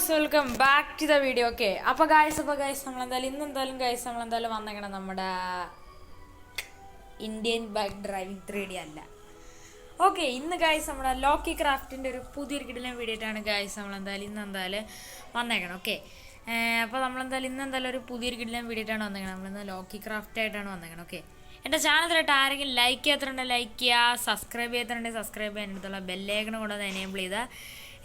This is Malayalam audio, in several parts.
Guys welcome back to the video. Okay അപ്പോൾ ഗായ്സ് നമ്മളെന്തായാലും വന്നേക്കണം നമ്മുടെ ഇന്ത്യൻ ബൈക്ക് ഡ്രൈവിംഗ് 3D അല്ല. ഓക്കെ, ഇന്ന് ഗായ്സ് നമ്മുടെ ലോക്കി ക്രാഫ്റ്റിൻ്റെ ഒരു പുതിയൊരു കിടിലൻ വീഡിയോ ആയിട്ടാണ് ഗായ്സ് ഇന്നെന്തായാലും വന്നേക്കണം. ഓക്കെ, അപ്പോൾ ഇന്നെന്തായാലും ഒരു പുതിയൊരു കിടിലൻ വീഡിയോ ആയിട്ടാണ് വന്നേക്കണം. നമ്മളിന്ന് ലോക്കി ക്രാഫ്റ്റ് ആയിട്ടാണ് വന്നേക്കണം. ഓക്കെ, എൻ്റെ ചാനലിലായിട്ട് ആരെങ്കിലും ലൈക്ക് ചെയ്യാത്തതുണ്ടെങ്കിൽ ലൈക്ക് ചെയ്യുക, സബ്സ്ക്രൈബ് ചെയ്യാത്തതുണ്ടെങ്കിൽ സബ്സ്ക്രൈബ് ചെയ്യാൻ അടുത്തുള്ള ബെല്ലൈക്കൺ കൊണ്ടുവന്ന് എനേബിൾ ചെയ്താൽ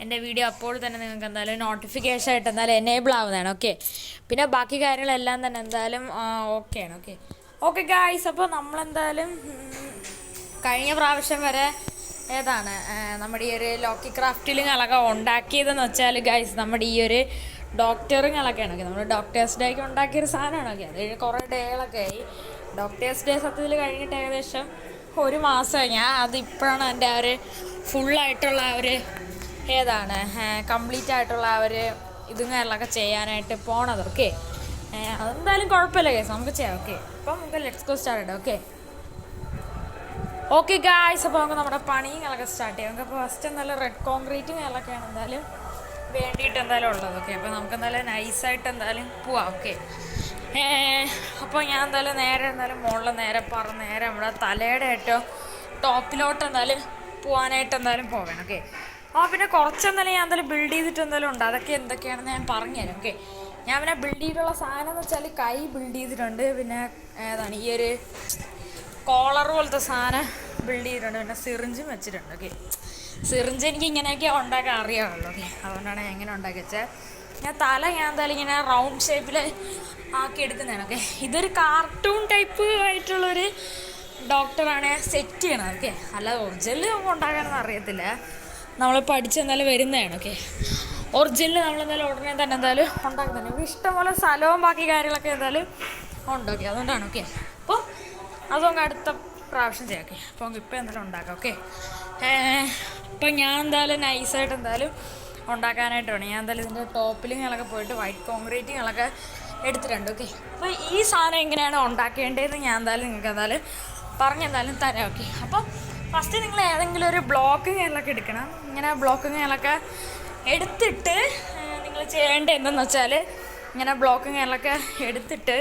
എൻ്റെ വീഡിയോ അപ്പോൾ തന്നെ നിങ്ങൾക്ക് എന്തായാലും നോട്ടിഫിക്കേഷൻ ആയിട്ട് എന്തായാലും എനേബിൾ ആവുന്നതാണ്. ഓക്കെ, പിന്നെ ബാക്കി കാര്യങ്ങളെല്ലാം തന്നെ എന്തായാലും ഓക്കെയാണ്. ഓക്കെ ഗായ്സ്, അപ്പോൾ നമ്മളെന്തായാലും കഴിഞ്ഞ പ്രാവശ്യം വരെ നമ്മുടെ ഈ ഒരു ലോക്കി ക്രാഫ്റ്റിലുകളൊക്കെ ഉണ്ടാക്കിയതെന്ന് വെച്ചാൽ ഗായ്സ് നമ്മുടെ ഈ ഒരു ഡോക്ടറുകളൊക്കെയാണ്. ഓക്കെ, നമ്മൾ ഡോക്ടേഴ്സ് ഡേക്ക് ഉണ്ടാക്കിയൊരു സാധനമാണ്. ഓക്കെ, അത് കഴിഞ്ഞ് കുറേ ഡേകളൊക്കെ ആയി. ഡോക്ടേഴ്സ് ഡേ സത്യത്തിൽ കഴിഞ്ഞിട്ട് ഏകദേശം ഒരു മാസമായി. ഞാൻ അത് ഇപ്പോഴാണ് എൻ്റെ ആ ഒരു ഫുള്ളായിട്ടുള്ള ആ ഒരു കംപ്ലീറ്റ് ആയിട്ടുള്ള ആ ഒരു ഇതുങ്ങളൊക്കെ ചെയ്യാനായിട്ട് പോണത്. ഓക്കെ, അതെന്തായാലും കുഴപ്പമില്ല കേസ്, നമുക്ക് ചെയ്യാം. ഓക്കെ, അപ്പം നമുക്ക് ലെറ്റ്സ് ഗോ സ്റ്റാർട്ട് ചെയ്യാം. ഓക്കെ ഗായ്സ്, അപ്പോൾ നമുക്ക് നമ്മുടെ പണികളൊക്കെ സ്റ്റാർട്ട് ചെയ്യാം. നമുക്ക് ഫസ്റ്റ് എന്തായാലും റെഡ് കോൺക്രീറ്റുകളൊക്കെയാണ് എന്തായാലും വേണ്ടിയിട്ട് എന്തായാലും ഉള്ളത്. ഓക്കെ, അപ്പോൾ നമുക്ക് എന്തായാലും നൈസായിട്ട് എന്തായാലും പോവാം. ഓക്കെ, അപ്പോൾ ഞാൻ എന്തായാലും മുകളിൽ നേരെ നമ്മുടെ തലയുടെ ഏറ്റവും ടോപ്പിലോട്ട് എന്തായാലും പോകാനായിട്ട് എന്തായാലും പോകണം. ഓക്കെ, പിന്നെ കുറച്ചെന്തായാലും ഞാൻ ബിൽഡ് ചെയ്തിട്ട് എന്തായാലും ഉണ്ട്. അതൊക്കെ എന്തൊക്കെയാണെന്ന് ഞാൻ പറഞ്ഞുതരാം. ഓക്കെ, ഞാൻ പിന്നെ ബിൽഡ് ചെയ്തിട്ടുള്ള സാധനം എന്ന് വെച്ചാൽ കൈ ബിൽഡ് ചെയ്തിട്ടുണ്ട്, പിന്നെ ഈ ഒരു കോളർ പോലത്തെ സാധനം ബിൽഡ് ചെയ്തിട്ടുണ്ട്, പിന്നെ സിറിഞ്ചും വെച്ചിട്ടുണ്ട്. ഓക്കെ, സിറിഞ്ച് എനിക്ക് ഇങ്ങനെയൊക്കെ ഉണ്ടാക്കാൻ അറിയാമല്ലോ. ഓക്കെ, അതുകൊണ്ടാണ് ഞാൻ ഇങ്ങനെ ഉണ്ടാക്കി വെച്ചത്. ഞാൻ എന്തായാലും ഇങ്ങനെ റൗണ്ട് ഷേപ്പിൽ ആക്കി എടുക്കുന്നതാണ്. ഓക്കെ, ഇതൊരു കാർട്ടൂൺ ടൈപ്പ് ആയിട്ടുള്ളൊരു ഡോക്ടറാണ് സെറ്റ് ചെയ്യണത്. ഓക്കെ, അല്ലാതെ ഒറിജിനൽ ഉണ്ടാക്കാനൊന്നും അറിയത്തില്ല, നമ്മൾ പഠിച്ചെന്തായാലും വരുന്നതാണ്. ഓക്കെ, ഒറിജിനൽ നമ്മളെന്തായാലും ഉടനെ തന്നെ എന്തായാലും ഉണ്ടാക്കുന്നുണ്ട്. ഇവിടെ ഇഷ്ടംപോലെ സ്ഥലവും ബാക്കി കാര്യങ്ങളൊക്കെ എന്തായാലും ഉണ്ട്. ഓക്കെ, അതുകൊണ്ടാണ്. ഓക്കെ, അപ്പോൾ അതൊക്കെ അടുത്ത പ്രാവശ്യം ചെയ്യാം. ഓക്കെ, അപ്പോൾ നമുക്ക് ഇപ്പോൾ എന്തായാലും ഉണ്ടാക്കാം. ഓക്കെ, ഇപ്പം ഞാൻ എന്തായാലും നൈസായിട്ട് എന്തായാലും ഉണ്ടാക്കാനായിട്ട് വേണം. ഞാൻ എന്തായാലും ഇതിൻ്റെ ടോപ്പിലിങ്ങളൊക്കെ പോയിട്ട് വൈറ്റ് കോൺക്രീറ്റുകളൊക്കെ എടുത്തിട്ടുണ്ട്. ഓക്കെ, അപ്പോൾ ഈ സാധനം എങ്ങനെയാണ് ഉണ്ടാക്കേണ്ടതെന്ന് ഞാൻ എന്തായാലും നിങ്ങൾക്ക് എന്തായാലും പറഞ്ഞെന്തായാലും തരാം. ഓക്കെ, അപ്പോൾ ഫസ്റ്റ് നിങ്ങൾ ഏതെങ്കിലും ഒരു ബ്ലോക്കുകളൊക്കെ എടുക്കണം. ഇങ്ങനെ ബ്ലോക്കുകളൊക്കെ എടുത്തിട്ട് നിങ്ങൾ ചെയ്യേണ്ടത് എന്തെന്ന് വെച്ചാൽ ഇങ്ങനെ ബ്ലോക്കുകളൊക്കെ എടുത്തിട്ട്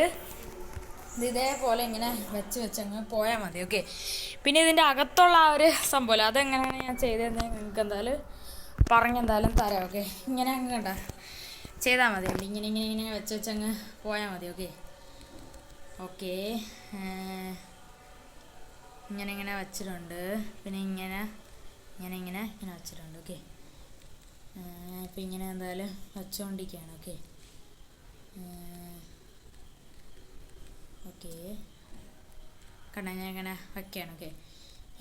ഇതേപോലെ ഇങ്ങനെ വെച്ചങ്ങ് പോയാൽ മതി. ഓക്കെ, പിന്നെ ഇതിൻ്റെ അകത്തുള്ള ആ ഒരു സംഭവം അതെങ്ങനെയാണ് ഞാൻ ചെയ്തതെന്ന് നിങ്ങൾക്ക് എന്തായാലും പറഞ്ഞെന്തായാലും തരാം. ഓക്കെ, ഇങ്ങനെ അങ്ങ് കണ്ട ചെയ്താൽ മതി. ഇങ്ങനെ വെച്ചങ്ങ് പോയാൽ മതി. ഓക്കെ, ഇങ്ങനെ വെച്ചിട്ടുണ്ട്, പിന്നെ ഇങ്ങനെ വെച്ചിട്ടുണ്ട്. ഓക്കെ, ഇപ്പം ഇങ്ങനെ എന്തായാലും വെച്ചുകൊണ്ടിരിക്കുകയാണ്. ഓക്കെ കണ്ട, ഞാൻ ഇങ്ങനെ വയ്ക്കുകയാണ്. ഓക്കെ,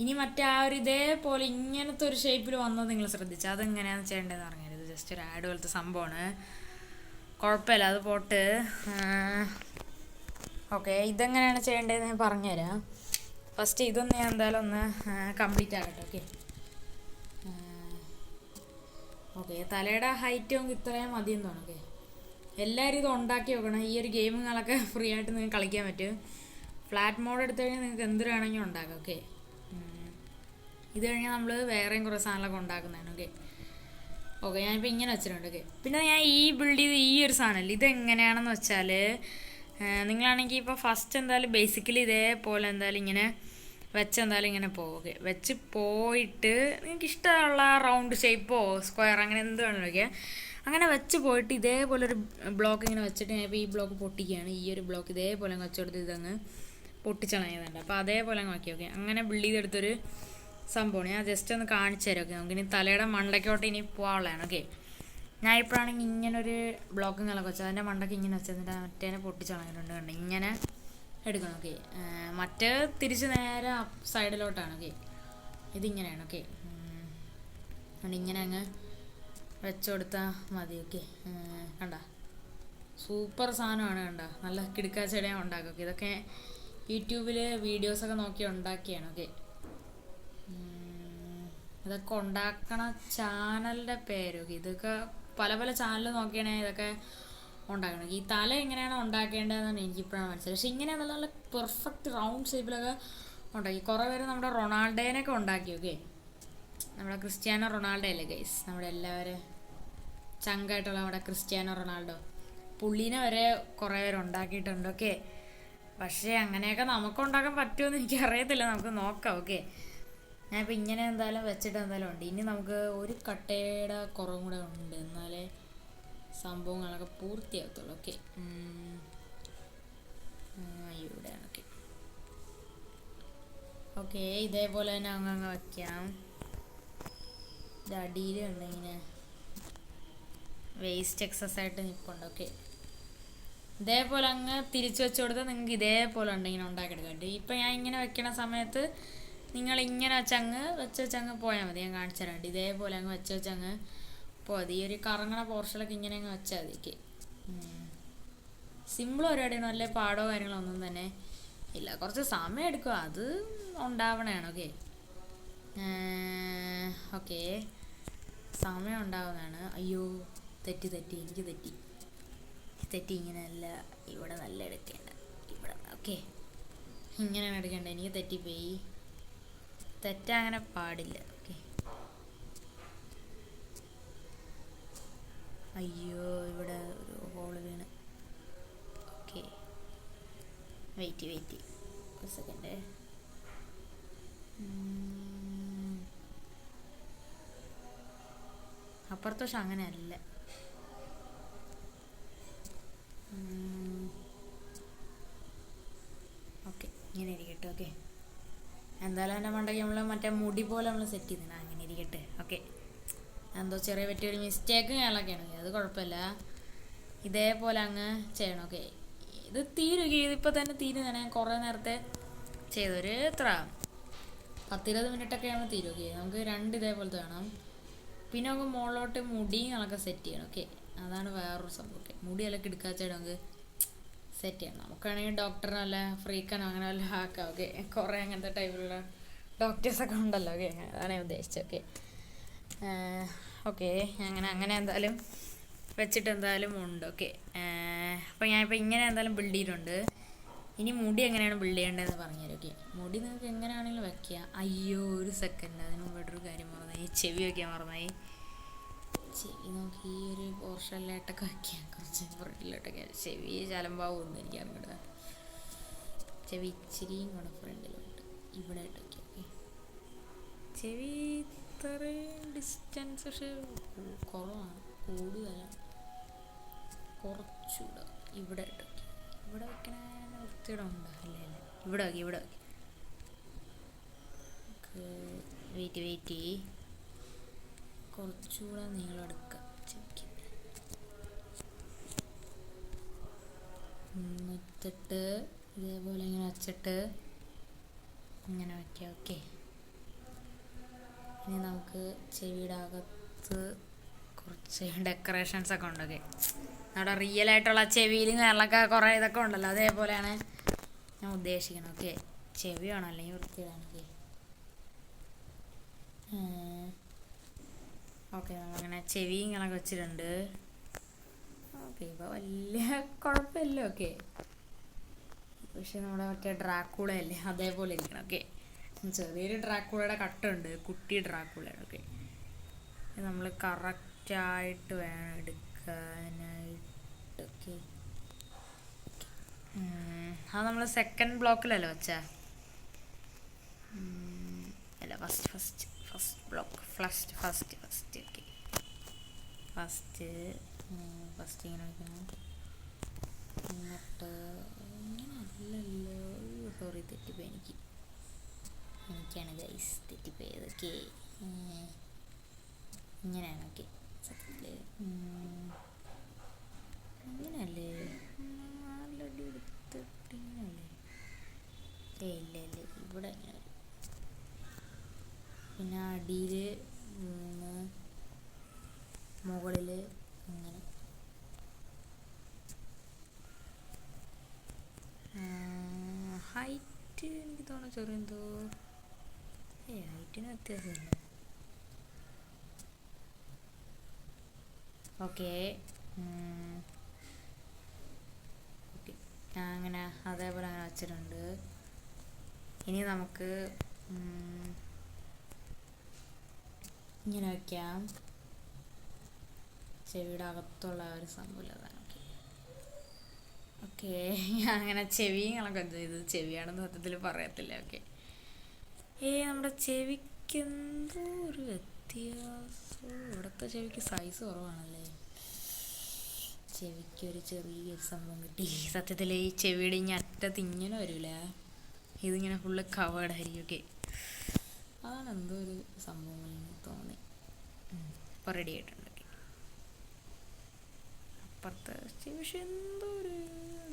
ഇനി മറ്റേ ആ ഒരു ഇതേപോലെ ഇങ്ങനത്തെ ഒരു ഷേപ്പിൽ വന്നത് നിങ്ങൾ ശ്രദ്ധിച്ചാൽ അതെങ്ങനെയാണ് ചെയ്യേണ്ടതെന്ന് പറഞ്ഞാൽ ഇത് ജസ്റ്റ് ഒരു ആഡ് പോലത്തെ സംഭവമാണ്, കുഴപ്പമില്ല, അത് പോട്ട്. ഓക്കെ, ഇതെങ്ങനെയാണ് ചെയ്യേണ്ടതെന്ന് ഞാൻ പറഞ്ഞുതരാം. ഫസ്റ്റ് ഇതൊന്ന് ഞാൻ എന്തായാലും ഒന്ന് കംപ്ലീറ്റ് ആകട്ടെ. ഓക്കെ, തലയുടെ ഹൈറ്റ് നമുക്ക് ഇത്രയും മതിയെന്ന് തോന്നുന്നു. ഓക്കെ, എല്ലാവരും ഇത് ഉണ്ടാക്കി വെക്കണം. ഈ ഒരു ഗെയിമുകളൊക്കെ ഫ്രീ ആയിട്ട് നിങ്ങൾക്ക് കളിക്കാൻ പറ്റും. ഫ്ലാറ്റ് മോഡ് എടുത്തു കഴിഞ്ഞാൽ നിങ്ങൾക്ക് എന്ത് വേണമെങ്കിലും ഉണ്ടാക്കാം. ഓക്കെ, ഇത് കഴിഞ്ഞാൽ നമ്മൾ വേറെയും കുറേ സാധനങ്ങളൊക്കെ ഉണ്ടാക്കുന്നതാണ്. ഓക്കെ, ഞാനിപ്പോൾ ഇങ്ങനെ വെച്ചിട്ടുണ്ട്. ഓക്കെ, പിന്നെ ഞാൻ ഈ ബിൽഡ് ചെയ്ത് ഈ ഒരു സാധനമല്ല, ഇതെങ്ങനെയാണെന്ന് വെച്ചാൽ നിങ്ങളാണെങ്കിൽ ഇപ്പോൾ ഫസ്റ്റ് എന്തായാലും ബേസിക്കലി ഇതേപോലെ എന്തായാലും ഇങ്ങനെ വെച്ചെന്തായാലും ഇങ്ങനെ പോകും. ഓക്കെ, വെച്ച് പോയിട്ട് നിങ്ങൾക്ക് ഇഷ്ടമുള്ള റൗണ്ട് ഷേപ്പോ സ്ക്വയർ അങ്ങനെ എന്ത് വേണമെങ്കിലും വയ്ക്കുക. അങ്ങനെ വെച്ച് പോയിട്ട് ഇതേപോലെ ഒരു ബ്ലോക്ക് ഇങ്ങനെ വെച്ചിട്ട് ഞാൻ ഇപ്പോൾ ഈ ബ്ലോക്ക് പൊട്ടിക്കുകയാണ്. ഈ ഒരു ബ്ലോക്ക് ഇതേപോലെ അങ്ങ് വെച്ചെടുത്ത് ഇതങ്ങ് പൊട്ടിച്ചളയുന്നുണ്ട്. അപ്പോൾ അതേപോലെ അങ്ങ് ആക്കി. ഓക്കെ, അങ്ങനെ ബിൽഡ് ചെയ്തെടുത്തൊരു സംഭവമാണ്. ഞാൻ ജസ്റ്റ് ഒന്ന് കാണിച്ചു തരാം. ഓക്കെ, നമുക്കിനി തലയുടെ മണ്ടയ്ക്കോട്ട് ഇനി പോകാനുള്ളതാണ്. ഓക്കെ, ഞാൻ ഇപ്പോഴാണെങ്കിൽ ഇങ്ങനൊരു ബ്ലോക്കിങ്ങളൊക്കെ വെച്ചാൽ അതിൻ്റെ മണ്ടയ്ക്ക് ഇങ്ങനെ വെച്ചതിൻ്റെ മറ്റേനെ പൊട്ടിച്ചളഞ്ഞിട്ടുണ്ട്. കണ്ട് ഇങ്ങനെ എടുക്കണം. ഓക്കെ, മറ്റേ തിരിച്ച് നേരെ സൈഡിലോട്ടാണ്. ഓക്കെ, ഇതിങ്ങനെയാണ്. ഓക്കെ, ഇങ്ങനെ അങ്ങ് വെച്ചു കൊടുത്താൽ മതി. ഓക്കെ, കണ്ട സൂപ്പർ സാധനമാണ്. കണ്ട നല്ല കിടുക്കാച്ചടയാണ് ഉണ്ടാക്കുക. ഓക്കെ, ഇതൊക്കെ യൂട്യൂബിൽ വീഡിയോസൊക്കെ നോക്കി ഉണ്ടാക്കിയാണ്. ഓക്കെ, ഇതൊക്കെ ഉണ്ടാക്കണ ചാനലിൻ്റെ പേര്. ഓക്കെ, ഇതൊക്കെ പല ചാനൽ നോക്കിയാണെങ്കിൽ ഇതൊക്കെ ഉണ്ടാക്കണം. ഈ തല എങ്ങനെയാണ് ഉണ്ടാക്കേണ്ടതെന്നാണ് എനിക്കിപ്പോഴാണ് മനസ്സിലായത്. പക്ഷെ ഇങ്ങനെ നല്ല പെർഫെക്റ്റ് റൗണ്ട് ഷേപ്പിലൊക്കെ ഉണ്ടാക്കി. കുറേ പേര് നമ്മുടെ റൊണാൾഡോനെയൊക്കെ ഉണ്ടാക്കി. ഓക്കെ, നമ്മുടെ ക്രിസ്ത്യാനോ റൊണാൾഡോ അല്ലേ ഗൈസ്, നമ്മുടെ എല്ലാവരും ചങ്കായിട്ടുള്ള നമ്മുടെ ക്രിസ്ത്യാനോ റൊണാൾഡോ, പുള്ളീനെ വരെ കുറേ പേര് ഉണ്ടാക്കിയിട്ടുണ്ട്. ഓക്കെ, പക്ഷേ അങ്ങനെയൊക്കെ നമുക്ക് ഉണ്ടാക്കാൻ പറ്റുമെന്ന് എനിക്കറിയത്തില്ല, നമുക്ക് നോക്കാം. ഓക്കെ, ഞാനിപ്പോൾ ഇങ്ങനെ എന്തായാലും വെച്ചിട്ട് എന്തായാലും ഉണ്ട്. ഇനി നമുക്ക് ഒരു കട്ടയുടെ കുറവും കൂടെ ഉണ്ട്, എന്നാലേ സംഭവങ്ങളൊക്കെ പൂർത്തിയാകത്തുള്ളൂ. ഓക്കെ, ഇവിടെയാണ്. ഓക്കെ ഓക്കെ, ഇതേപോലെ തന്നെ അങ്ങ് വയ്ക്കാം. ഇത് അടിയിലുണ്ട് ഇങ്ങനെ വേസ്റ്റ് എക്സസ് ആയിട്ട് നിൽപ്പുണ്ട്. ഓക്കെ, ഇതേപോലെ അങ്ങ് തിരിച്ചു വെച്ച് കൊടുത്താൽ നിങ്ങൾക്ക് ഇതേപോലെ ഉണ്ട് ഇങ്ങനെ ഉണ്ടാക്കിയെടുക്കാം. ഇപ്പം ഞാൻ ഇങ്ങനെ വെക്കണ സമയത്ത് നിങ്ങൾ ഇങ്ങനെ വെച്ചങ്ങ് പോയാൽ മതി. ഞാൻ കാണിച്ചു തരാം. ഇതേപോലെ അങ്ങ് വെച്ചങ്ങ് പോകാം. ഈ ഒരു കറങ്ങണ പോർഷനൊക്കെ ഇങ്ങനെ അങ്ങ് വെച്ചാൽ മതി. ഓക്കെ, സിമ്പിൾ പരിപാടിയാണ്, വലിയ പാടോ കാര്യങ്ങളോ ഒന്നും തന്നെ ഇല്ല. കുറച്ച് സമയം എടുക്കും, അത് ഉണ്ടാവണതാണ്. ഓക്കെ ഓക്കെ, സമയം ഉണ്ടാവുന്നതാണ്. അയ്യോ, തെറ്റി എനിക്ക് തെറ്റി ഇങ്ങനെയല്ല, ഇവിടെ നല്ല എടുക്കേണ്ട, ഇവിടെ. ഓക്കെ, ഇങ്ങനെയാണ് എടുക്കേണ്ടത്. എനിക്ക് തെറ്റിപ്പോയി, അങ്ങനെ പാടില്ല. ഓക്കെ, അയ്യോ, ഇവിടെ ഒരു ഹോള് വീണ്. ഓക്കെ, വെയിറ്റ് ഒരു സെക്കൻഡ്. അപ്പുറത്തെ പക്ഷെ അങ്ങനെയല്ല. ഓക്കെ, ഇങ്ങനെ ഇരിക്കട്ടെ. ഓക്കെ, എന്തായാലും എൻ്റെ മണ്ടയ്ക്ക് നമ്മൾ മറ്റേ മുടി പോലെ നമ്മൾ സെറ്റ് ചെയ്തിട്ടുണ്ട്. അങ്ങനെ ഇരിക്കട്ടെ. ഓക്കെ, എന്തോ ചെറിയ പറ്റിയൊരു മിസ്റ്റേക്ക് കേളൊക്കെയാണ്, അത് കുഴപ്പമില്ല. ഇതേപോലെ അങ്ങ് ചെയ്യണം. ഓക്കെ, ഇത് തീരുക, ഇതിപ്പോൾ തന്നെ തീരുന്നതാണ്. ഞാൻ കുറേ നേരത്തെ ചെയ്തൊരു 10-20 മിനിറ്റൊക്കെ ആകുമ്പോൾ തീരും. ഓക്കെ, നമുക്ക് 2 ഇതേപോലത്തെ വേണം. പിന്നെ നമുക്ക് മുകളിലോട്ട് മുടികളൊക്കെ സെറ്റ് ചെയ്യണം. ഓക്കെ, അതാണ് വേറൊരു സംഭവം. ഓക്കെ, മുടിയെല്ലാം കിടക്കാച്ചായിട്ട് നമുക്ക് സെറ്റ് ചെയ്യണം. നമുക്കാണെങ്കിൽ ഡോക്ടറിനെ വല്ല ഫ്രീക്കാനോ അങ്ങനെ വല്ല ആക്കാം. ഓക്കെ, കുറേ അങ്ങനത്തെ ടൈപ്പിലുള്ള ഡോക്ടേഴ്സൊക്കെ ഉണ്ടല്ലോ. ഓക്കെ, അതാണ് ഞാൻ ഉദ്ദേശിച്ചത്. ഓക്കെ ഓക്കെ, അങ്ങനെ എന്തായാലും വെച്ചിട്ട് എന്തായാലും ഉണ്ട്. ഓക്കെ, അപ്പോൾ ഞാനിപ്പോൾ ഇങ്ങനെ എന്തായാലും ബിൽഡ് ചെയ്തിട്ടുണ്ട്. ഇനി മുടി എങ്ങനെയാണ് ബിൽഡ് ചെയ്യേണ്ടതെന്ന് പറഞ്ഞുതരാം. ഓക്കെ, മുടി നിങ്ങൾക്ക് എങ്ങനെയാണെങ്കിലും വയ്ക്കുക. അയ്യോ, ഒരു സെക്കൻഡ്, അതിന് മുമ്പായിട്ടൊരു കാര്യം മറന്നായി, ചെവി വയ്ക്കാൻ മറന്നായി. ചെവി നമുക്ക് ഈ ഒരു പോർഷനിലായിട്ടൊക്കെ വയ്ക്കാം, കുറച്ച് ഫ്രണ്ടിലോട്ടൊക്കെ. ചെവി ചലമ്പാവുമെന്ന് എനിക്ക് അങ്ങോട്ട്, ചെവി ഇച്ചിരിയും കൂടെ ഫ്രണ്ടിലോട്ട് ഇവിടെ ആയിട്ട് വയ്ക്കാം. ഓക്കെ, ചെവി ഇത്രയും ഡിസ്റ്റൻസ് പക്ഷെ കുറവാണ്, കൂടുതലാണ്, കുറച്ചുകൂടെ ഇവിടെ ആയിട്ട് വയ്ക്കാം. ഇവിടെ വയ്ക്കണ വൃത്തിയുടെ ഉണ്ട്, അല്ലേ ഇവിടെ വയ്ക്കാം. വെയിറ്റ് കുറച്ചുകൂടെ നീളം എടുക്കാം. വെച്ചിട്ട് ഇതേപോലെ ഇങ്ങനെ വെച്ചിട്ട് ഇങ്ങനെ വയ്ക്കാം. ഓക്കെ, ഇനി നമുക്ക് ചെവിയുടെ അകത്ത് കുറച്ച് ഡെക്കറേഷൻസ് ഒക്കെ ഉണ്ട്. ഓക്കെ, നമ്മുടെ റിയൽ ആയിട്ടുള്ള ചെവിയിലും കേരളമൊക്കെ കുറേ ഇതൊക്കെ ഉണ്ടല്ലോ, അതേപോലെയാണ് ഞാൻ ഉദ്ദേശിക്കണം. ഓക്കെ, ചെവി വേണം, അല്ലെങ്കിൽ വൃത്തിയിടാണ്. ഓക്കെ, നമ്മളങ്ങനെ ചെവി ഇങ്ങനെ വെച്ചിട്ടുണ്ട്. ഓക്കെ, ഇപ്പോൾ വലിയ കുഴപ്പമില്ല. ഓക്കെ, പക്ഷെ നമ്മുടെ മറ്റേ ഡ്രാക്കുളയല്ലേ, അതേപോലെ ഇരിക്കണം. ഓക്കെ, ചെറിയൊരു ഡ്രാക്കുളയുടെ കട്ടുണ്ട്, കുട്ടി ഡ്രാക്കുളയാണ്. ഓക്കെ, നമ്മൾ കറക്റ്റായിട്ട് വേണം എടുക്കാനായിട്ട്. ഓക്കെ, അത് നമ്മൾ സെക്കൻഡ് ബ്ലോക്കിലല്ലേ വെച്ചാ, അല്ല first block, first. Okay, first ഇങ്ങനെ വയ്ക്കണം. എന്നിട്ട് ഇങ്ങനെ അല്ലല്ലോ, സോറി, തെറ്റിപ്പോയി. എനിക്കാണ് ഗൈസ് തെറ്റിപ്പോയത്. ഓക്കെ, ഇങ്ങനെയാണ്. ഓക്കെ, സത്യത്തിൽ അങ്ങനെയല്ലേ, നാലടി എടുത്തിട്ട് ഇങ്ങനെയല്ലേ? ഇല്ല, ഇവിടെ ഇങ്ങനെ. പിന്നെ അടിയിൽ 3, മുകളിൽ അങ്ങനെ. ഹൈറ്റ് എനിക്ക് തോന്നുന്നു ചെറിയെന്തോ, ഹൈറ്റിന് വ്യത്യാസമില്ല. ഓക്കെ, അങ്ങനെ അതേപോലെ അങ്ങനെ വച്ചിട്ടുണ്ട്. ഇനി നമുക്ക് ഇങ്ങനെ വയ്ക്കാം. ചെവിയുടെ അകത്തുള്ള ഒരു സംഭവം അതാണ്. ഓക്കെ ഞാൻ അങ്ങനെ ചെവികളൊക്കെ ചെയ്ത് ചെവിയാണെന്ന് സത്യത്തിൽ പറയത്തില്ല. ഓക്കെ നമ്മുടെ ചെവിക്ക് എന്തോ ഒരു വ്യത്യാസം. ഇവിടുത്തെ ചെവിക്ക് സൈസ് കുറവാണല്ലേ. ചെവിക്കൊരു ചെറിയൊരു സംഭവം കിട്ടി. സത്യത്തിൽ ഈ ചെവിയുടെ ഇങ്ങനെ അറ്റത്ത് ഇങ്ങനെ വരില്ല, ഇതിങ്ങനെ ഫുള്ള് കവേർഡായിരിക്കും. ഓക്കെ അതാണ് എന്തോ ഒരു സംഭവം തോന്നി. ഇപ്പോൾ റെഡി ആയിട്ടുണ്ട്. അപ്പുറത്തെ പക്ഷെ എന്തോ ഒരു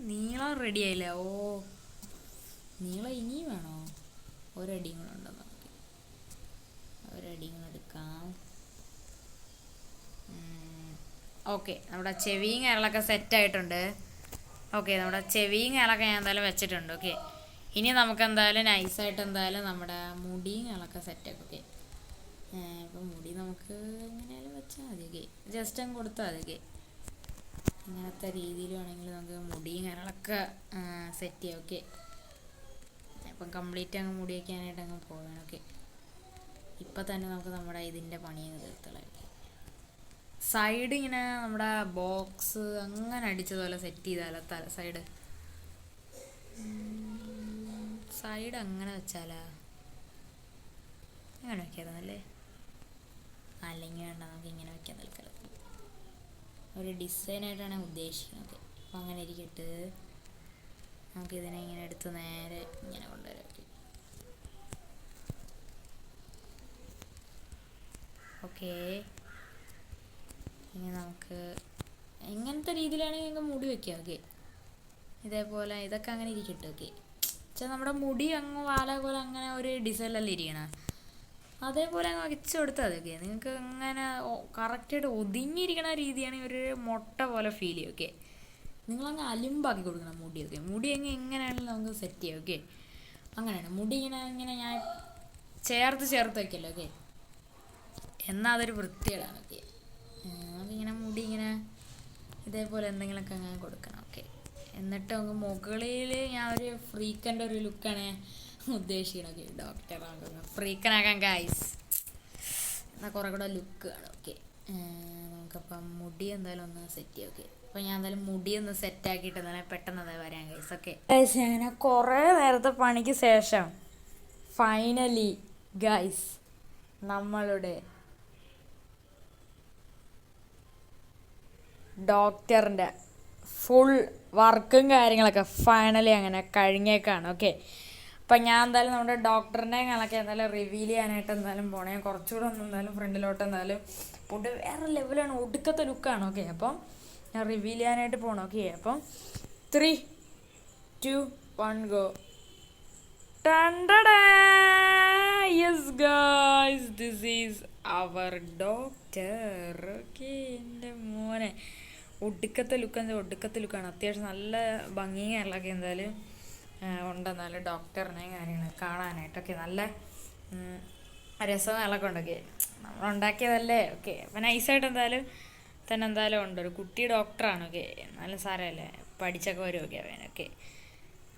നീളം റെഡി ആയില്ല. ഓ നീളം ഇനിയും വേണോ? ഒരടിയും കൂടെ ഉണ്ടോ? നമുക്ക് ഒരടിയും കൂടെ എടുക്കാം. ഓക്കെ നമ്മുടെ ചെവിയും കേരളമൊക്കെ സെറ്റായിട്ടുണ്ട്. ഓക്കെ നമ്മുടെ ചെവിയും കേരളമൊക്കെ ഞാൻ എന്തായാലും വെച്ചിട്ടുണ്ട്. ഓക്കെ ഇനി നമുക്ക് എന്തായാലും നൈസായിട്ട് എന്തായാലും നമ്മുടെ മുടിയും കേരളമൊക്കെ സെറ്റാക്കും. ഓക്കെ ഇപ്പം മുടി നമുക്ക് എങ്ങനെയായാലും വെച്ചാൽ മതി. ഓക്കെ ജസ്റ്റ് അങ്ങ് കൊടുത്താൽ മതി. ഓക്കെ ഇങ്ങനത്തെ രീതിയിൽ വേണമെങ്കിൽ നമുക്ക് മുടിയും കാര്യങ്ങളൊക്കെ സെറ്റ് ചെയ്യാം. ഓക്കെ ഇപ്പം കംപ്ലീറ്റ് അങ്ങ് മുടി വയ്ക്കാനായിട്ട് അങ്ങ് പോവുകയാണ്. ഓക്കെ ഇപ്പം തന്നെ നമുക്ക് നമ്മുടെ ഇതിൻ്റെ പണിയൊക്കെ തീർത്തുള്ള സൈഡ് ഇങ്ങനെ നമ്മുടെ ബോക്സ് അങ്ങനെ അടിച്ചതുപോലെ സെറ്റ് ചെയ്താലോ. സൈഡ് അങ്ങനെ വെച്ചാലാ? അങ്ങനെ വയ്ക്കാതാണല്ലേ? അല്ലെങ്കിൽ വേണ്ട, നമുക്ക് ഇങ്ങനെ വയ്ക്കാൻ തൽക്കാലം. ഒരു ഡിസൈനായിട്ടാണ് ഉദ്ദേശിക്കുന്നത്. അപ്പം അങ്ങനെ ഇരിക്കട്ട്. നമുക്കിതിനെ ഇങ്ങനെ എടുത്ത് നേരെ ഇങ്ങനെ കൊണ്ടുവരാം. ഓക്കെ ഇനി നമുക്ക് ഇങ്ങനത്തെ രീതിയിലാണെങ്കിൽ ഞങ്ങൾക്ക് മുടി വയ്ക്കാം. ഓക്കെ ഇതേപോലെ ഇതൊക്കെ അങ്ങനെ ഇരിക്കട്ടെ. ഓക്കെ വെച്ചാൽ നമ്മുടെ മുടി അങ്ങ് വാല പോലെ അങ്ങനെ ഒരു ഡിസൈനിലല്ലേ ഇരിക്കണം, അതേപോലെ അങ്ങ് വെച്ച് കൊടുത്താൽ മതി. ഓക്കെ നിങ്ങൾക്ക് അങ്ങനെ കറക്റ്റായിട്ട് ഒതുങ്ങിയിരിക്കണ രീതിയാണെങ്കിൽ ഒരു മുട്ട പോലെ ഫീൽ ചെയ്യും. ഓക്കെ നിങ്ങളങ്ങ് അലിമ്പാക്കി കൊടുക്കണം മുടി. ഓക്കെ മുടി അങ്ങ് എങ്ങനെയാണെങ്കിലും നമുക്ക് സെറ്റ് ചെയ്യാം. ഓക്കെ അങ്ങനെയാണ് മുടി ഇങ്ങനെ ഞാൻ ചേർത്ത് വയ്ക്കല്ലോ. ഓക്കെ എന്നാൽ അതൊരു വൃത്തികേടാണ്. ഓക്കെ നമുക്കിങ്ങനെ മുടി ഇങ്ങനെ ഇതേപോലെ എന്തെങ്കിലുമൊക്കെ അങ്ങനെ കൊടുക്കണം. ഓക്കെ എന്നിട്ട് നമുക്ക് മുകളിൽ ഞാൻ ഒരു ഫ്രീക്കൻ്റെ ഒരു ലുക്കാണ് ഉദ്ദേശിക്കണം. ഓക്കെ ഡോക്ടറാകുന്ന ഫ്രീക്കനാക്കാൻ ഗൈസ് എന്നാൽ കുറേ കൂടെ ലുക്ക് ആണ്. ഓക്കെ നമുക്കപ്പം മുടി എന്തായാലും ഒന്ന് സെറ്റ് ചെയ്യാം. ഓക്കെ അപ്പോൾ ഞാൻ എന്തായാലും മുടി ഒന്ന് സെറ്റാക്കിയിട്ട് എന്തായാലും പെട്ടെന്ന് അതായത് വരാം ഗൈസ്. ഓക്കെ ഗൈസ് അങ്ങനെ കുറേ നേരത്തെ പണിക്ക് ശേഷം ഫൈനലി ഗൈസ് നമ്മളുടെ ഡോക്ടറിൻ്റെ ഫുൾ വർക്കും കാര്യങ്ങളൊക്കെ ഫൈനലി അങ്ങനെ കഴിഞ്ഞേക്കാണ്. ഓക്കെ അപ്പം ഞാൻ എന്തായാലും നമ്മുടെ ഡോക്ടറിൻ്റെ കണക്കെ എന്തായാലും റിവീൽ ചെയ്യാനായിട്ട് എന്തായാലും പോണേ. കുറച്ചുകൂടെ ഒന്ന് എന്തായാലും ഫ്രണ്ടിലോട്ട് എന്തായാലും ഫുഡ് വേറെ ലെവലാണ്, ഒടുക്കത്തെ ലുക്കാണ്. ഓക്കെ അപ്പം ഞാൻ റിവീൽ ചെയ്യാനായിട്ട് പോകണം. ഓക്കെ അപ്പം 3, 2, 1 go. Yes guys this is our doctor. Okay എൻ്റെ മോനെ ഒടുക്കത്തെ ലുക്കാണ്. അത്യാവശ്യം നല്ല ഭംഗിയും കാര്യങ്ങളൊക്കെ എന്തായാലും ഉണ്ടെന്നാലും ഡോക്ടറിനെ കാര്യങ്ങൾ കാണാനായിട്ടൊക്കെ നല്ല രസവും കാര്യങ്ങളൊക്കെ ഉണ്ടൊക്കെ നമ്മളുണ്ടാക്കിയതല്ലേ. ഓക്കെ അപ്പം നൈസായിട്ട് എന്തായാലും തന്നെ എന്തായാലും ഉണ്ട്. ഒരു കുട്ടി ഡോക്ടറാണ്. ഓക്കെ എന്നാലും സാരമല്ലേ, പഠിച്ചൊക്കെ വരും. ഓക്കെ അവനൊക്കെ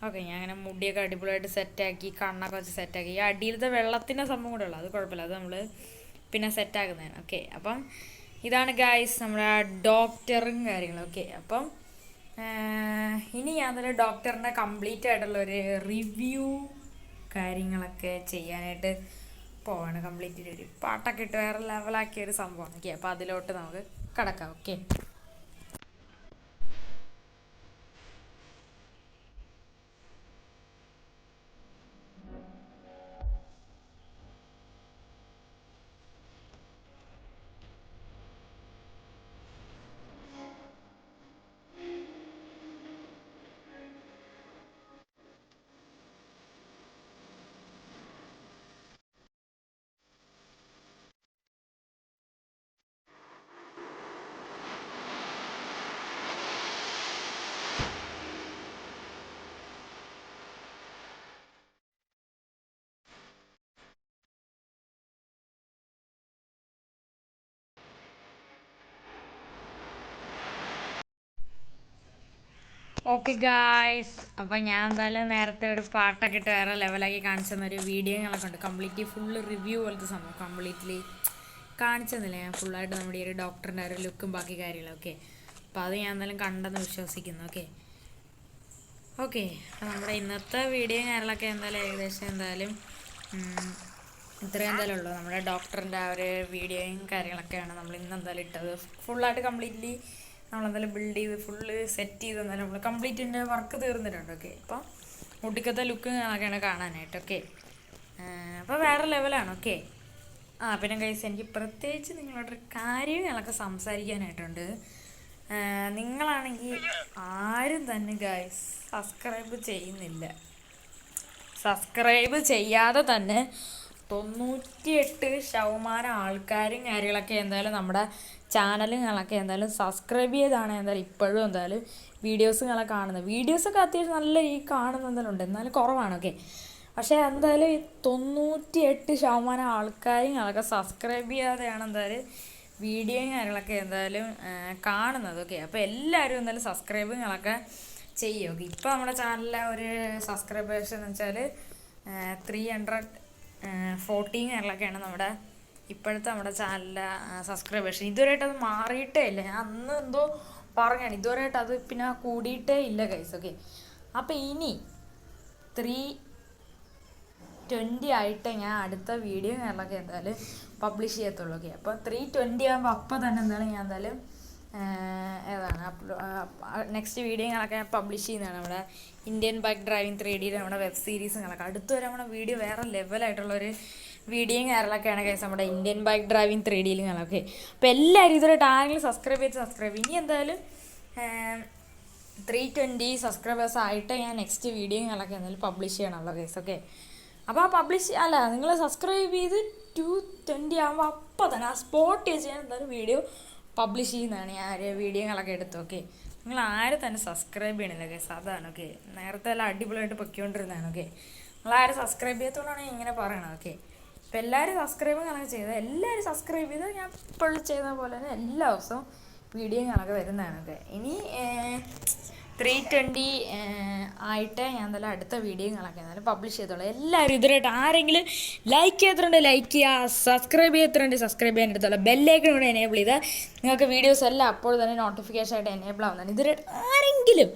ഓക്കെ ഞാൻ അങ്ങനെ മുടിയൊക്കെ അടിപൊളിയായിട്ട് സെറ്റാക്കി, കണ്ണൊക്കെ വെച്ച് സെറ്റാക്കി. ഈ അടിയിലത്തെ വെള്ളത്തിൻ്റെ സംഭവം കൂടെ ഉള്ളു, അത് കുഴപ്പമില്ല, അത് നമ്മൾ പിന്നെ സെറ്റാക്കുന്നതാണ്. ഓക്കെ അപ്പം ഇതാണ് ഗൈസ് നമ്മുടെ ഡോക്ടറും കാര്യങ്ങളും. ഓക്കെ അപ്പം ഇനി ഞാൻ തന്നെ ഡോക്ടറിൻ്റെ കംപ്ലീറ്റ് ആയിട്ടുള്ളൊരു റിവ്യൂ കാര്യങ്ങളൊക്കെ ചെയ്യാനായിട്ട് പോവാണ്. കംപ്ലീറ്റ് ഒരു പാട്ടൊക്കെ ഇട്ട് വേറെ ലെവലാക്കിയൊരു സംഭവമാണ്. ഓക്കെ അപ്പോൾ അതിലോട്ട് നമുക്ക് കടക്കാം. ഓക്കെ ഓക്കെ ഗായ്സ് അപ്പം ഞാൻ എന്തായാലും നേരത്തെ ഒരു പാട്ടൊക്കെ ഇട്ട് വേറെ ലെവലാക്കി കാണിച്ചു തന്നൊരു വീഡിയോകളൊക്കെ ഉണ്ട്. കംപ്ലീറ്റ്ലി ഫുള്ള് റിവ്യൂ പോലത്തെ സംഭവം. കംപ്ലീറ്റ്ലി കാണിച്ചെന്നില്ലേ ഞാൻ ഫുള്ളായിട്ട് നമ്മുടെ ഈ ഒരു ഡോക്ടറിൻ്റെ ഒരു ലുക്കും ബാക്കി കാര്യങ്ങളൊക്കെ. അപ്പോൾ അത് ഞാൻ എന്തായാലും കണ്ടെന്ന് വിശ്വസിക്കുന്നു. ഓക്കെ ഓക്കെ അപ്പോൾ നമ്മുടെ ഇന്നത്തെ വീഡിയോ കാര്യങ്ങളൊക്കെ എന്തായാലും ഏകദേശം എന്തായാലും ഇത്രയും എന്തായാലും ഉള്ളൂ. നമ്മുടെ ഡോക്ടറിൻ്റെ ആ ഒരു വീഡിയോയും കാര്യങ്ങളൊക്കെയാണ് നമ്മൾ ഇന്ന് എന്തായാലും ഇട്ടത്. ഫുള്ളായിട്ട് കംപ്ലീറ്റ്ലി നമ്മളെന്തായാലും ബിൽഡ് ചെയ്ത് ഫുള്ള് സെറ്റ് ചെയ്ത് എന്തായാലും നമ്മൾ കംപ്ലീറ്റിൻ്റെ വർക്ക് തീർന്നിട്ടുണ്ട്. ഓക്കെ അപ്പം മുടിക്കത്തെ ലുക്ക് ഒക്കെയാണ് കാണാനായിട്ട്. ഓക്കെ അപ്പോൾ വേറെ ലെവലാണ്. ഓക്കെ പിന്നെ ഗൈസ് എനിക്ക് പ്രത്യേകിച്ച് നിങ്ങളോടൊരു കാര്യങ്ങളൊക്കെ സംസാരിക്കാനായിട്ടുണ്ട്. നിങ്ങളാണെങ്കിൽ ആരും തന്നെ ഗൈസ് സബ്സ്ക്രൈബ് ചെയ്യുന്നില്ല. സബ്സ്ക്രൈബ് ചെയ്യാതെ തന്നെ 98% ആൾക്കാരും കാര്യങ്ങളൊക്കെ എന്തായാലും നമ്മുടെ ചാനലുകളൊക്കെ എന്തായാലും സബ്സ്ക്രൈബ് ചെയ്താണ് എന്തായാലും ഇപ്പോഴും എന്തായാലും വീഡിയോസുകളൊക്കെ കാണുന്നത്. വീഡിയോസൊക്കെ അത്യാവശ്യം നല്ല ഈ കാണുന്ന എന്തായാലും ഉണ്ട്, എന്നാലും കുറവാണ്. ഓക്കെ പക്ഷേ എന്തായാലും 98% ആൾക്കാരും ഞങ്ങളൊക്കെ സബ്സ്ക്രൈബ് ചെയ്യാതെയാണ് എന്തായാലും വീഡിയോയും കാര്യങ്ങളൊക്കെ എന്തായാലും കാണുന്നത്. ഓക്കെ അപ്പോൾ എല്ലാവരും എന്തായാലും സബ്സ്ക്രൈബുകളൊക്കെ ചെയ്യും. ഓക്കെ ഇപ്പോൾ നമ്മുടെ ചാനലിലെ ഒരു സബ്സ്ക്രൈബേഴ്സ് എന്ന് വെച്ചാൽ 314 കാര്യങ്ങളൊക്കെയാണ് നമ്മുടെ ഇപ്പോഴത്തെ നമ്മുടെ ചാനലിലെ സബ്സ്ക്രൈബേഴ്സ്. ഇതുവരെയായിട്ട് അത് മാറിയിട്ടേ ഇല്ല. ഞാൻ അന്ന് എന്തോ പറഞ്ഞാണ്, ഇതുവരെയായിട്ട് അത് പിന്നെ കൂടിയിട്ടേ ഇല്ല ഗൈസ്. ഓക്കെ അപ്പോൾ ഇനി 320 ആയിട്ട് ഞാൻ അടുത്ത വീഡിയോ കാര്യങ്ങളൊക്കെ എന്തായാലും പബ്ലിഷ് ചെയ്യത്തുള്ളൂ. ഓക്കെ അപ്പോൾ 320 ആകുമ്പോൾ അപ്പം തന്നെ എന്തായാലും ഞാൻ എന്തായാലും ഏതാണ് നെക്സ്റ്റ് വീഡിയോകളൊക്കെ ഞാൻ പബ്ലിഷ് ചെയ്യുന്നതാണ്. നമ്മുടെ ഇന്ത്യൻ ബൈക്ക് ഡ്രൈവിംഗ് 3D നമ്മുടെ വെബ് സീരീസുകളൊക്കെ അടുത്ത് വരെ നമ്മുടെ വീഡിയോ വേറെ ലെവലായിട്ടുള്ളൊരു വീഡിയോയും കാര്യങ്ങളൊക്കെയാണ് കേസ് നമ്മുടെ ഇന്ത്യൻ ബൈക്ക് ഡ്രൈവിംഗ് 3Dയിലുകളൊക്കെ. അപ്പോൾ എല്ലാവരും ഇതുവരെ ആരെങ്കിലും സബ്സ്ക്രൈബ് ഇനി എന്തായാലും 320 സബ്സ്ക്രൈബേഴ്സ് ആയിട്ട് ഞാൻ നെക്സ്റ്റ് വീഡിയോകളൊക്കെ എന്തായാലും പബ്ലിഷ് ചെയ്യണമല്ലോ കേസ്. ഓക്കെ അപ്പോൾ ആ നിങ്ങൾ സബ്സ്ക്രൈബ് ചെയ്ത് 220 ആകുമ്പോൾ അപ്പോൾ തന്നെ ആ സ്പോട്ട് ചെയ്യാൻ എന്തായാലും വീഡിയോ പബ്ലിഷ് ചെയ്യുന്നതാണ്. ഞാൻ വീഡിയോകളൊക്കെ എടുത്തു. ഓക്കെ നിങ്ങൾ ആരും തന്നെ സബ്സ്ക്രൈബ് ചെയ്യണില്ല കേസ്, അതാണ്. ഓക്കെ നേരത്തെ എല്ലാം അടിപൊളിയായിട്ട് പൊയ്ക്കൊണ്ടിരുന്നതാണ്. ഓക്കെ നിങ്ങളാരും സബ്സ്ക്രൈബ് ചെയ്യത്തോളാണ് ഇങ്ങനെ പറയണത്. ഓക്കെ അപ്പോൾ എല്ലാവരും സബ്സ്ക്രൈബുകളൊക്കെ ചെയ്ത് എല്ലാവരും സബ്സ്ക്രൈബ് ചെയ്ത് ഞാൻ ഇപ്പോൾ ചെയ്ത പോലെ തന്നെ എല്ലാ ദിവസവും വീഡിയോകളൊക്കെ വരുന്നതാണ്. ഓക്കെ ഇനി 320 ആയിട്ട് ഞാൻ എന്തായാലും അടുത്ത വീഡിയോകളൊക്കെ എന്തായാലും പബ്ലിഷ് ചെയ്തോളൂ. എല്ലാവരും ഇതുവരെയായിട്ട് ആരെങ്കിലും ലൈക്ക് ചെയ്തിട്ടുണ്ട് ലൈക്ക് ചെയ്യുക, സബ്സ്ക്രൈബ് സബ്സ്ക്രൈബ് ചെയ്യാൻ എടുത്തോളൂ, ബെല്ലൈക്കൺ കൂടെ എനേബിൾ ചെയ്താൽ നിങ്ങൾക്ക് വീഡിയോസ് എല്ലാം അപ്പോൾ തന്നെ നോട്ടിഫിക്കേഷൻ ആയിട്ട് എനേബിൾ ആവുന്നതാണ്. ഇതുവരെയായിട്ട് ആരെങ്കിലും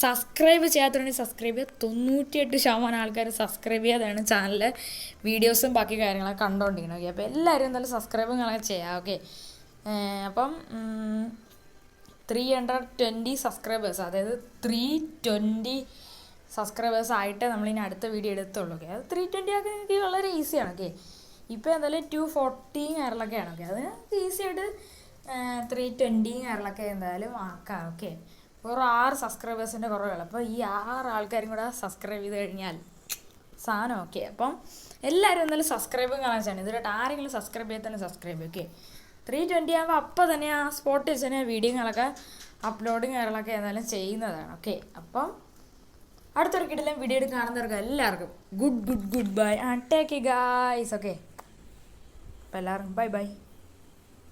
സബ്സ്ക്രൈബ് ചെയ്യാത്തതുകൊണ്ട് സബ്സ്ക്രൈബ് ചെയ്യുക. 98% ആൾക്കാർ സബ്സ്ക്രൈബ് ചെയ്യാതെയാണ് ചാനലിലെ വീഡിയോസും ബാക്കി കാര്യങ്ങളൊക്കെ കണ്ടുകൊണ്ടിരിക്കുന്നത്. ഓക്കെ അപ്പോൾ എല്ലാവരും എന്തായാലും സബ്സ്ക്രൈബുകളൊക്കെ ചെയ്യാം. ഓക്കെ അപ്പം 320 സബ്സ്ക്രൈബേഴ്സ്, അതായത് 320 സബ്സ്ക്രൈബേഴ്സ് ആയിട്ട് നമ്മളിനി അടുത്ത വീഡിയോ എടുത്തുള്ളൂ. ഓക്കെ അത് 320 ഒക്കെ എനിക്ക് വളരെ ഈസിയാണ്. ഓക്കെ ഇപ്പോൾ എന്തായാലും 240 കാര്യങ്ങളൊക്കെയാണ്. ഓക്കെ അതിന് ഈസിയായിട്ട് 320 കാര്യങ്ങളൊക്കെ എന്തായാലും ആക്കാം. ഓക്കെ ഒരു 6 സബ്സ്ക്രൈബേഴ്സിൻ്റെ കുറവുകൾ. അപ്പോൾ ഈ 6 ആൾക്കാരും കൂടെ സബ്സ്ക്രൈബ് ചെയ്ത് കഴിഞ്ഞാൽ സാധനം. ഓക്കെ അപ്പം എല്ലാവരും എന്തായാലും സബ്സ്ക്രൈബും കാണാൻ ചെയ്യണം. ഇതുവരെയായിട്ട് ആരെങ്കിലും സബ്സ്ക്രൈബ് ചെയ്താൽ തന്നെ സബ്സ്ക്രൈബ്. ഓക്കെ 320 ആകുമ്പോൾ അപ്പോൾ തന്നെ ആ സ്പോട്ട് വെച്ച് തന്നെ വീഡിയോകളൊക്കെ അപ്ലോഡും കാര്യങ്ങളൊക്കെ എന്തായാലും ചെയ്യുന്നതാണ്. ഓക്കെ അപ്പം അടുത്തൊരു കിടിലൻ വീഡിയോ കാണുന്നവർക്ക് എല്ലാവർക്കും good bye take guys. Okay അപ്പോൾ എല്ലാവർക്കും ബൈ.